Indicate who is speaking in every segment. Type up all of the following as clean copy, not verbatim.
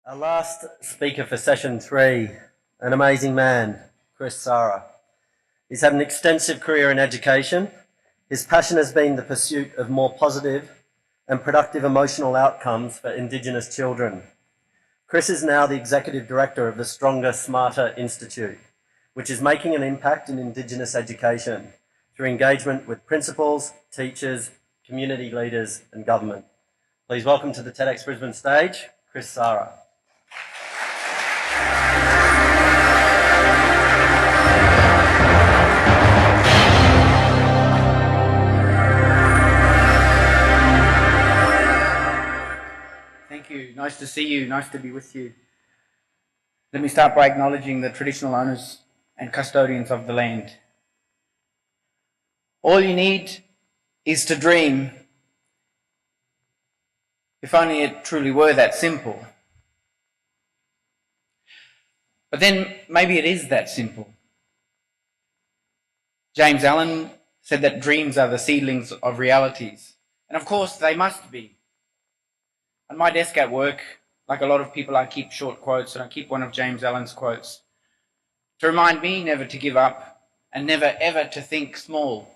Speaker 1: Our last speaker for session 3, an amazing man, Sarra. He's had an extensive career in education. His passion has been the pursuit of more positive and productive emotional outcomes for Indigenous children. Chris is now the Executive Director of the Stronger, Smarter Institute, which is making an impact in Indigenous education through engagement with principals, teachers, community leaders and government. Please welcome to the TEDxBrisbane stage, Sarra.
Speaker 2: Thank you. Nice to see you. Nice to be with you. Let me start by acknowledging the traditional owners and custodians of the land. All you need is to dream. If only it truly were that simple. But then maybe it is that simple. James Allen said that dreams are the seedlings of realities. And of course they must be. On my desk at work, like a lot of people, I keep short quotes, and I keep one of James Allen's quotes to remind me never to give up and never ever to think small.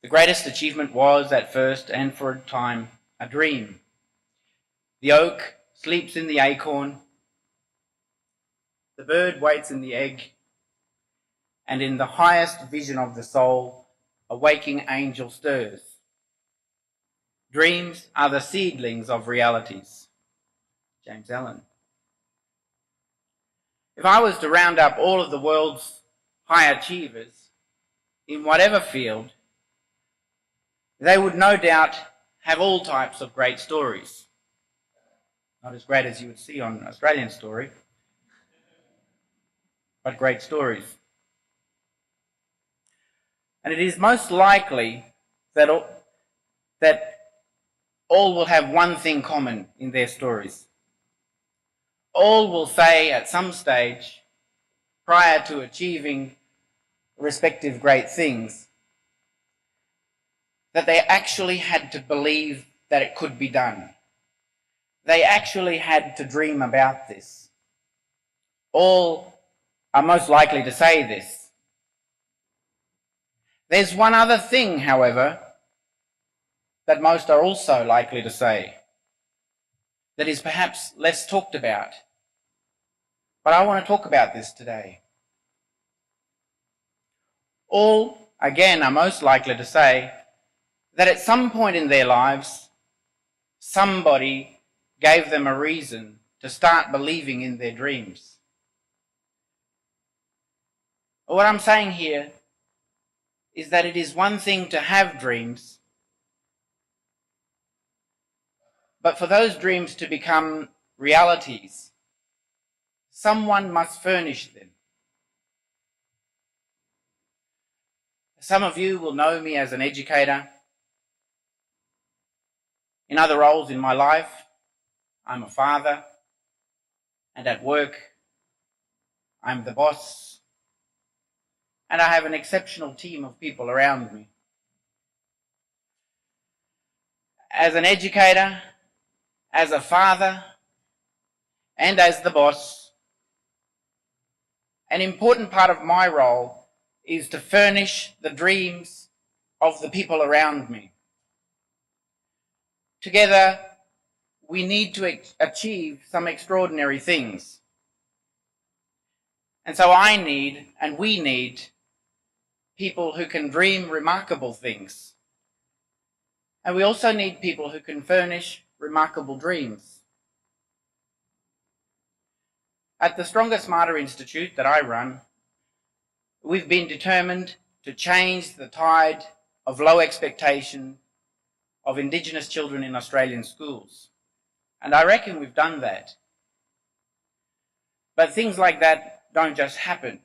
Speaker 2: The greatest achievement was, at first and for a time, a dream. The oak sleeps in the acorn, the bird waits in the egg, and in the highest vision of the soul, a waking angel stirs. Dreams are the seedlings of realities. James Allen. If I was to round up all of the world's high achievers in whatever field, they would no doubt have all types of great stories. Not as great as you would see on Australian Story, but great stories. And it is most likely that all will have one thing common in their stories. All will say at some stage, prior to achieving respective great things, that they actually had to believe that it could be done. They actually had to dream about this. All are most likely to say this. There's one other thing, however, that most are also likely to say, that is perhaps less talked about. But I want to talk about this today. All, again, are most likely to say that at some point in their lives, somebody gave them a reason to start believing in their dreams. What I'm saying here is that it is one thing to have dreams, but for those dreams to become realities, someone must furnish them. Some of you will know me as an educator. In other roles in my life, I'm a father, and at work, I'm the boss, and I have an exceptional team of people around me. As an educator, as a father, and as the boss, an important part of my role is to furnish the dreams of the people around me. Together, we need to achieve some extraordinary things. And so I need, and we need, people who can dream remarkable things. And we also need people who can furnish remarkable dreams. At the Stronger, Smarter Institute that I run, we've been determined to change the tide of low expectation of Indigenous children in Australian schools. And I reckon we've done that. But things like that don't just happen.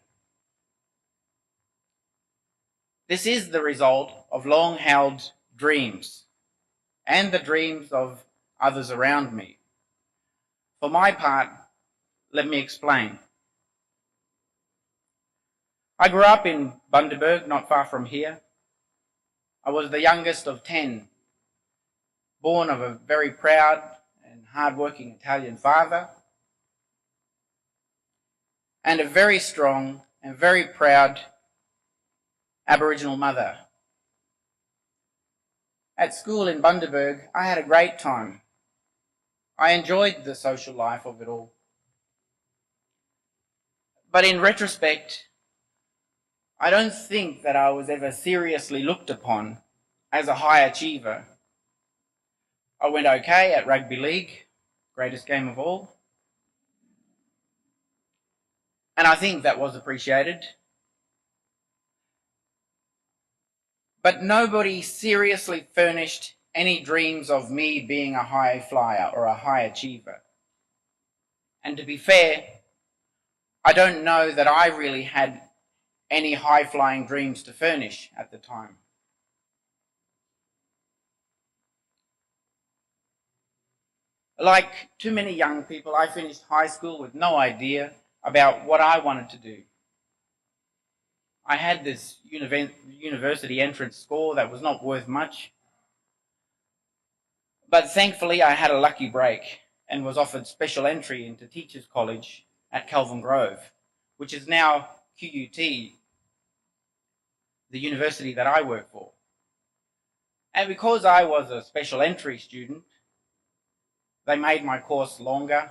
Speaker 2: This is the result of long-held dreams and the dreams of others around me. For my part, let me explain. I grew up in Bundaberg, not far from here. I was the youngest of 10, born of a very proud and hard-working Italian father, and a very strong and very proud Aboriginal mother. At school in Bundaberg, I had a great time. I enjoyed the social life of it all. But in retrospect, I don't think that I was ever seriously looked upon as a high achiever. I went okay at rugby league, greatest game of all, and I think that was appreciated. But nobody seriously furnished any dreams of me being a high flyer or a high achiever. And to be fair, I don't know that I really had any high-flying dreams to furnish at the time. Like too many young people, I finished high school with no idea about what I wanted to do. I had this university entrance score that was not worth much, but thankfully I had a lucky break and was offered special entry into Teachers College at Kelvin Grove, which is now QUT, the university that I work for. And because I was a special entry student, they made my course longer.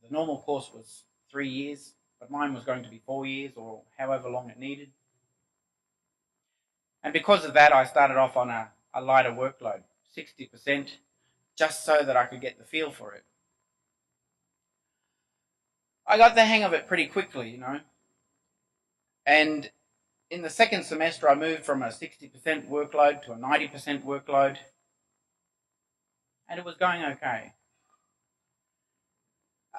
Speaker 2: The normal course was 3 years, but mine was going to be 4 years or however long it needed. And because of that, I started off on a lighter workload, 60%, just so that I could get the feel for it. I got the hang of it pretty quickly, And in the second semester, I moved from a 60% workload to a 90% workload, and it was going okay.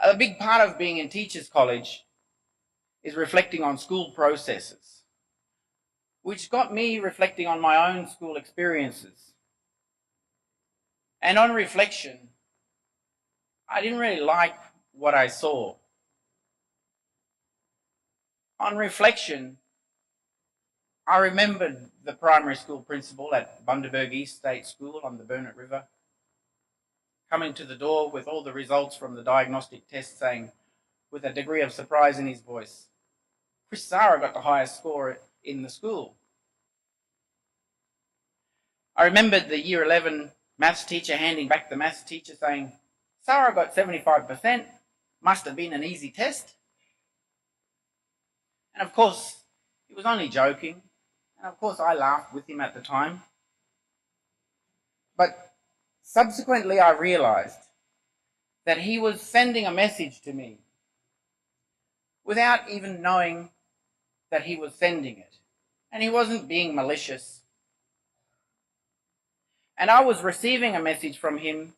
Speaker 2: A big part of being in Teachers College is reflecting on school processes, which got me reflecting on my own school experiences. And on reflection, I didn't really like what I saw. On reflection, I remembered the primary school principal at Bundaberg East State School on the Burnett River coming to the door with all the results from the diagnostic test saying, with a degree of surprise in his voice, "Chris Sarra got the highest score in the school." I remembered the year 11 maths teacher handing back the maths teacher saying, "Sarra got 75%, must have been an easy test." And of course, he was only joking, and of course I laughed with him at the time. But subsequently I realized that he was sending a message to me without even knowing that he was sending it. And he wasn't being malicious. And I was receiving a message from him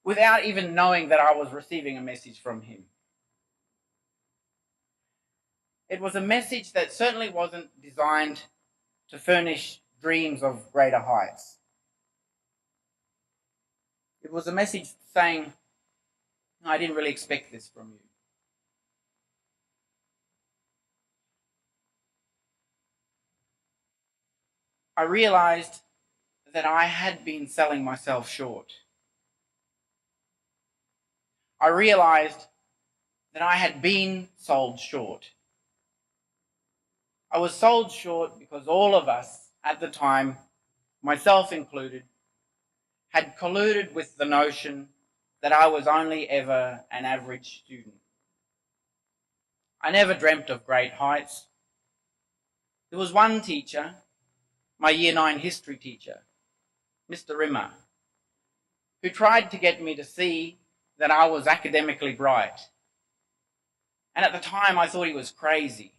Speaker 2: without even knowing that I was receiving a message from him. It was a message that certainly wasn't designed to furnish dreams of greater heights. It was a message saying, "I didn't really expect this from you." I realized that I had been selling myself short. I realized that I had been sold short. I was sold short because all of us at the time, myself included, had colluded with the notion that I was only ever an average student. I never dreamt of great heights. There was one teacher, my Year 9 history teacher, Mr. Rimmer, who tried to get me to see that I was academically bright. And at the time I thought he was crazy.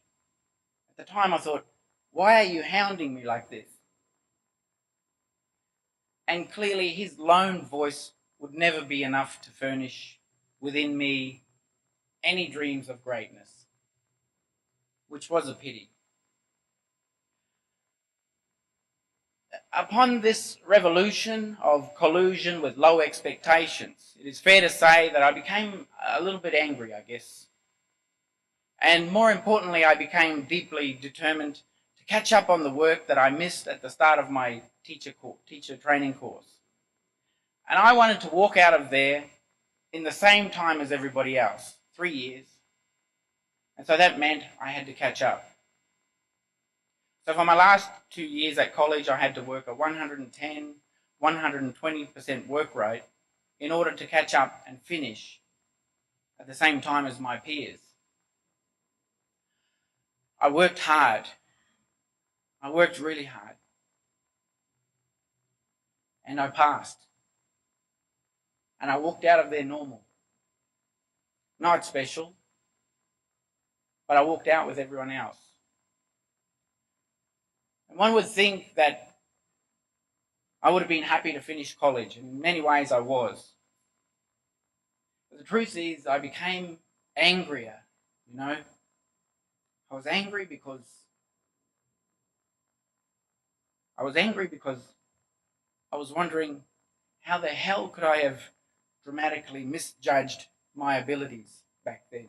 Speaker 2: At the time I thought, why are you hounding me like this? And clearly his lone voice would never be enough to furnish within me any dreams of greatness, which was a pity. Upon this revolution of collusion with low expectations, it is fair to say that I became a little bit angry, I guess. And more importantly, I became deeply determined to catch up on the work that I missed at the start of my teacher training course. And I wanted to walk out of there in the same time as everybody else, 3 years. And so that meant I had to catch up. So for my last 2 years at college, I had to work a 110, 120% work rate in order to catch up and finish at the same time as my peers. I worked hard. I worked really hard. And I passed. And I walked out of there normal. Not special, but I walked out with everyone else. And one would think that I would have been happy to finish college, and in many ways I was. But the truth is, I became angrier, I was angry because I was wondering how the hell could I have dramatically misjudged my abilities back then.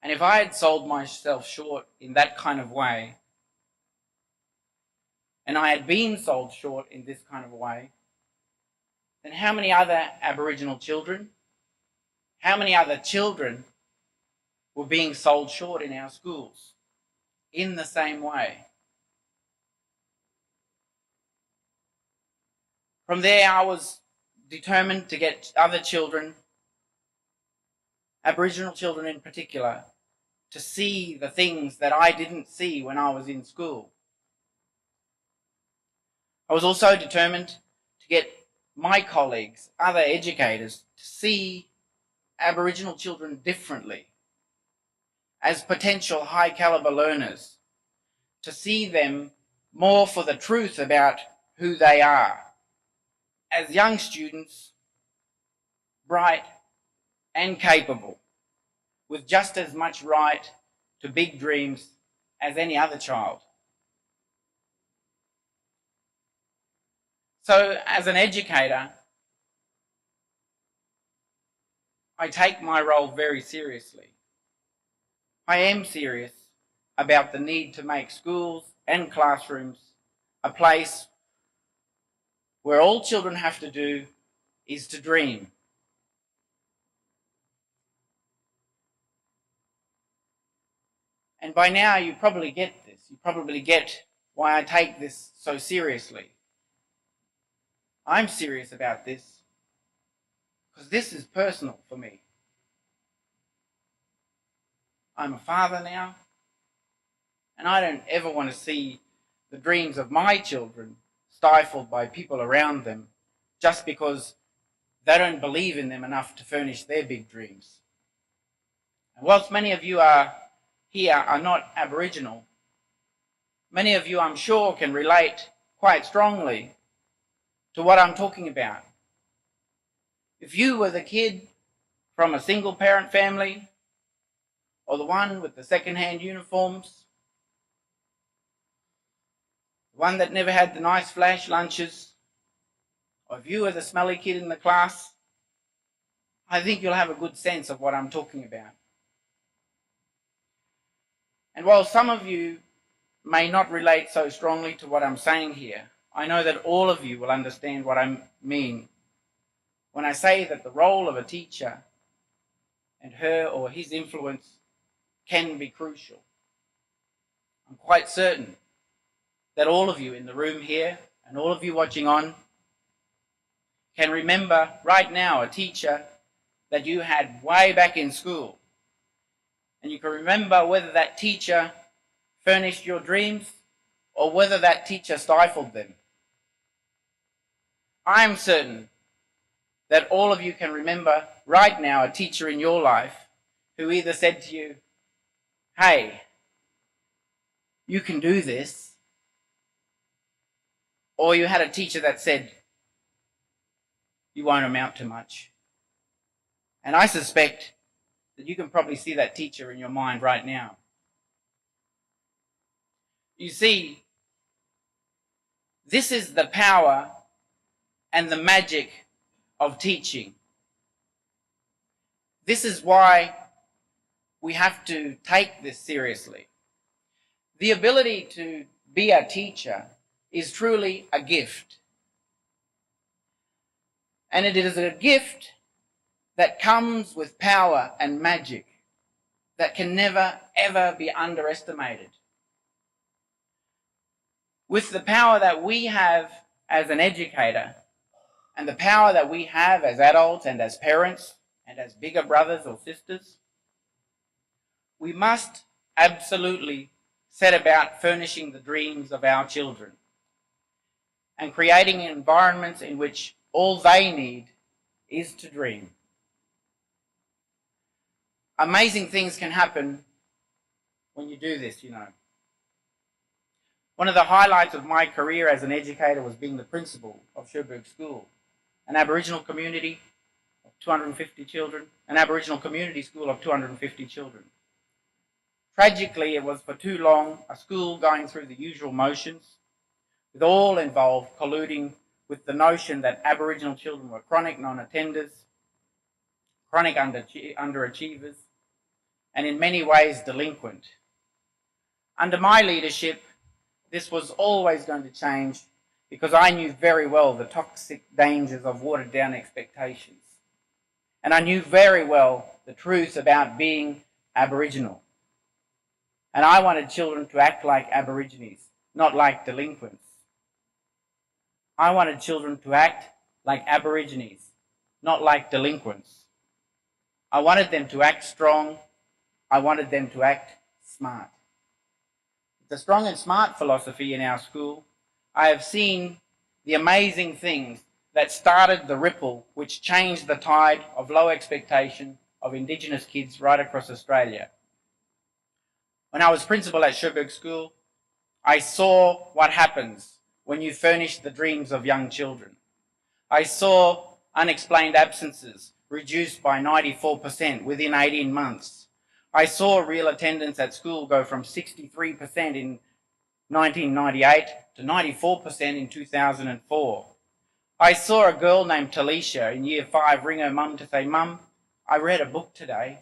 Speaker 2: And if I had sold myself short in that kind of way, and I had been sold short in this kind of way, then how many other Aboriginal children, how many other children were being sold short in our schools in the same way? From there, I was determined to get other children, Aboriginal children in particular, to see the things that I didn't see when I was in school. I was also determined to get my colleagues, other educators, to see Aboriginal children differently, as potential high caliber learners, to see them more for the truth about who they are, as young students, bright and capable, with just as much right to big dreams as any other child. So, as an educator, I take my role very seriously. I am serious about the need to make schools and classrooms a place where all children have to do is to dream. And by now you probably get this. You probably get why I take this so seriously. I'm serious about this because this is personal for me. I'm a father now, and I don't ever want to see the dreams of my children stifled by people around them just because they don't believe in them enough to furnish their big dreams. And whilst many of you here are not Aboriginal, many of you, I'm sure, can relate quite strongly to what I'm talking about. If you were the kid from a single parent family, or the one with the second-hand uniforms, the one that never had the nice flash lunches, or if you were the smelly kid in the class, I think you'll have a good sense of what I'm talking about. And while some of you may not relate so strongly to what I'm saying here, I know that all of you will understand what I mean when I say that the role of a teacher and her or his influence can be crucial. I'm quite certain that all of you in the room here and all of you watching on can remember right now a teacher that you had way back in school. And you can remember whether that teacher furnished your dreams or whether that teacher stifled them. I am certain that all of you can remember right now a teacher in your life who either said to you, "Hey, you can do this," or you had a teacher that said, "You won't amount to much." And I suspect that you can probably see that teacher in your mind right now. You see, this is the power and the magic of teaching. This is why we have to take this seriously. The ability to be a teacher is truly a gift. And it is a gift that comes with power and magic that can never, ever be underestimated. With the power that we have as an educator, and the power that we have as adults and as parents and as bigger brothers or sisters, we must absolutely set about furnishing the dreams of our children and creating environments in which all they need is to dream. Amazing things can happen when you do this, you know. One of the highlights of my career as an educator was being the principal of Cherbourg School, an Aboriginal community of 250 children, an Aboriginal community school of 250 children. Tragically, it was for too long a school going through the usual motions, with all involved colluding with the notion that Aboriginal children were chronic non-attenders, chronic underachievers, and in many ways delinquent. Under my leadership, this was always going to change because I knew very well the toxic dangers of watered down expectations. And I knew very well the truth about being Aboriginal. And I wanted children to act like Aborigines, not like delinquents. I wanted children to act like Aborigines, not like delinquents. I wanted them to act strong. I wanted them to act smart. The strong and smart philosophy in our school, I have seen the amazing things that started the ripple which changed the tide of low expectation of Indigenous kids right across Australia. When I was principal at Cherbourg School, I saw what happens when you furnish the dreams of young children. I saw unexplained absences reduced by 94% within 18 months. I saw real attendance at school go from 63% in 1998 to 94% in 2004. I saw a girl named Talisha in Year 5 ring her mum to say, "Mum, I read a book today."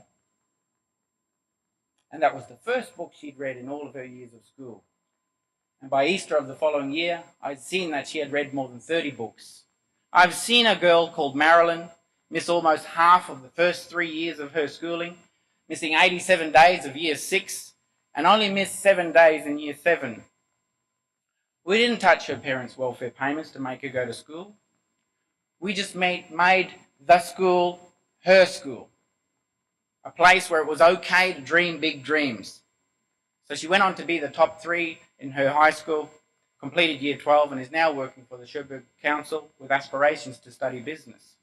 Speaker 2: And that was the first book she'd read in all of her years of school. And by Easter of the following year, I'd seen that she had read more than 30 books. I've seen a girl called Marilyn miss almost half of the first 3 years of her schooling, missing 87 days of Year 6, and only missed 7 days in Year 7. We didn't touch her parents' welfare payments to make her go to school. We just made the school her school, a place where it was okay to dream big dreams. So she went on to be the top 3 in her high school, completed Year 12, and is now working for the Cherbourg Council with aspirations to study business.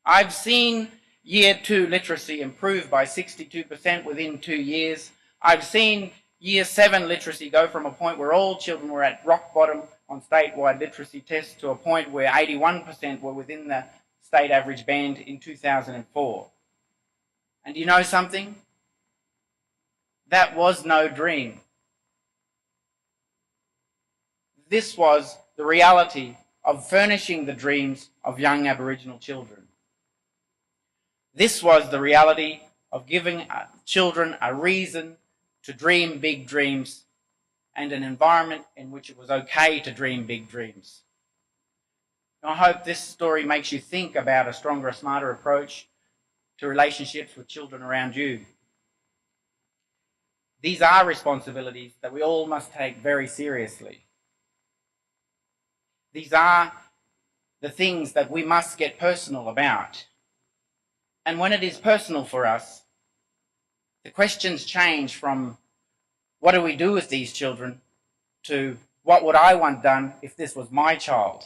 Speaker 2: I've seen Year 2 literacy improve by 62% within 2 years. I've seen Year 7 literacy go from a point where all children were at rock bottom on statewide literacy tests to a point where 81% were within the state average band in 2004. And you know something? That was no dream. This was the reality of furnishing the dreams of young Aboriginal children. This was the reality of giving children a reason to dream big dreams and an environment in which it was okay to dream big dreams. I hope this story makes you think about a stronger, smarter approach to relationships with children around you. These are responsibilities that we all must take very seriously. These are the things that we must get personal about. And when it is personal for us, the questions change from what do we do with these children to what would I want done if this was my child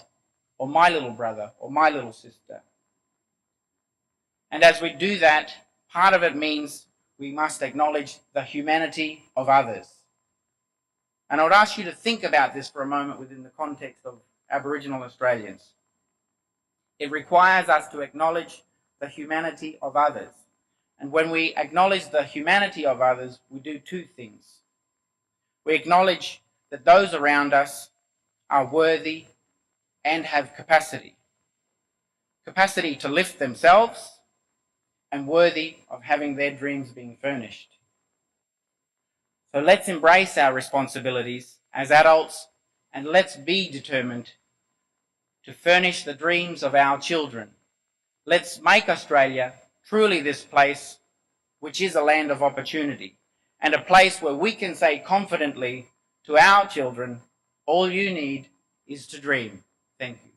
Speaker 2: or my little brother or my little sister. And as we do that, part of it means we must acknowledge the humanity of others. And I would ask you to think about this for a moment within the context of Aboriginal Australians. It requires us to acknowledge the humanity of others. And when we acknowledge the humanity of others, we do 2 things. We acknowledge that those around us are worthy and have capacity. Capacity to lift themselves and worthy of having their dreams being furnished. So let's embrace our responsibilities as adults and let's be determined to furnish the dreams of our children Let's make Australia truly this place which is a land of opportunity, and a place where we can say confidently to our children, all you need is to dream. Thank you.